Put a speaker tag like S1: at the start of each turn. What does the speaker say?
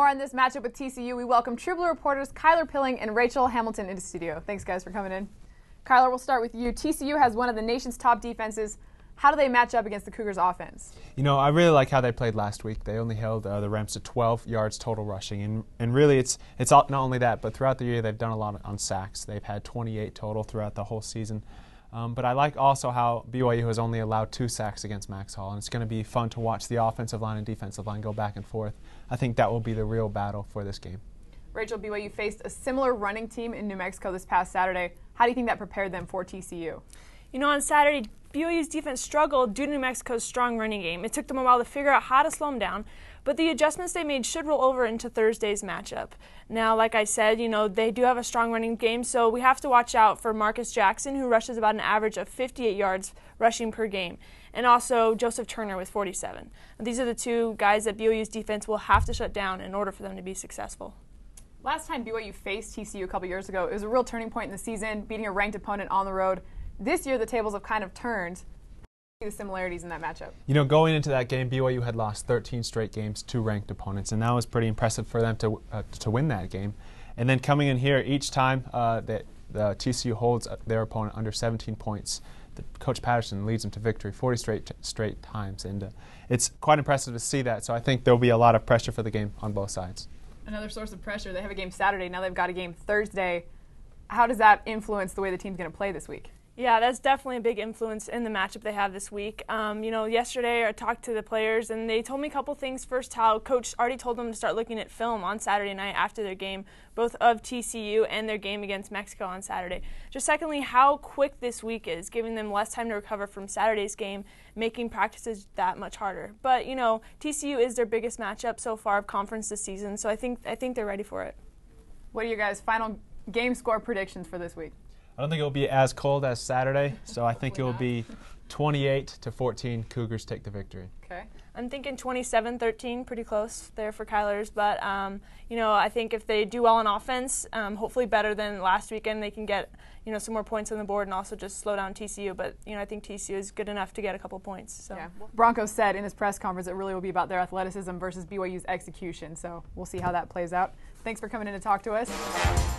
S1: more on this matchup with TCU, we welcome True Blue reporters Kyler Pilling and Rachel Hamilton into studio. Thanks, guys, for coming in. Kyler, we'll start with you. TCU has one of the nation's top defenses. How do they match up against the Cougars' offense?
S2: You know, I really like how they played last week. They only held the Rams to 12 yards total rushing. And really, it's not only that, but throughout the year, they've done a lot on sacks. They've had 28 total throughout the whole season. But I like also how BYU has only allowed 2 sacks against Max Hall. And it's going to be fun to watch the offensive line and defensive line go back and forth. I think that will be the real battle for this game.
S1: Rachel, BYU faced a similar running team in New Mexico this past Saturday. How do you think that prepared them for TCU?
S3: You know, on Saturday, BYU's defense struggled due to New Mexico's strong running game. It took them a while to figure out how to slow them down, but the adjustments they made should roll over into Thursday's matchup. Now, like I said, you know, they do have a strong running game, so we have to watch out for Marcus Jackson, who rushes about an average of 58 yards rushing per game, and also Joseph Turner with 47. These are the 2 guys that BYU's defense will have to shut down in order for them to be successful.
S1: Last time BYU faced TCU a couple years ago, it was a real turning point in the season, beating a ranked opponent on the road. This year, the tables have kind of turned. The similarities in that matchup. You
S2: know, going into that game, BYU had lost 13 straight games to ranked opponents, and that was pretty impressive for them to win that game. And then coming in here, each time that the TCU holds their opponent under 17 points, Coach Patterson leads them to victory 40 straight times, and it's quite impressive to see that. So I think there will be a lot of pressure for the game on both sides.
S1: Another source of pressure. They have a game Saturday. Now they've got a game Thursday. How does that influence the way the team's going to play this week?
S3: Yeah, that's definitely a big influence in the matchup they have this week. You know, yesterday I talked to the players, and they told me a couple things. First, how Coach already told them to start looking at film on Saturday night after their game, both of TCU and their game against Mexico on Saturday. Just secondly, how quick this week is, giving them less time to recover from Saturday's game, making practices that much harder. But, you know, TCU is their biggest matchup so far of conference this season, so I think they're ready for it.
S1: What are your guys' final game score predictions for this week?
S2: I don't think it will be as cold as Saturday, so I think it will be 28-14. Cougars take the victory.
S1: Okay.
S3: I'm thinking 27-13, pretty close there for Kyler's. But, you know, I think if they do well on offense, hopefully better than last weekend, they can get, you know, some more points on the board and also just slow down TCU. But, you know, I think TCU is good enough to get a couple points. So.
S1: Yeah. Broncos said in his press conference it really will be about their athleticism versus BYU's execution. So we'll see how that plays out. Thanks for coming in to talk to us.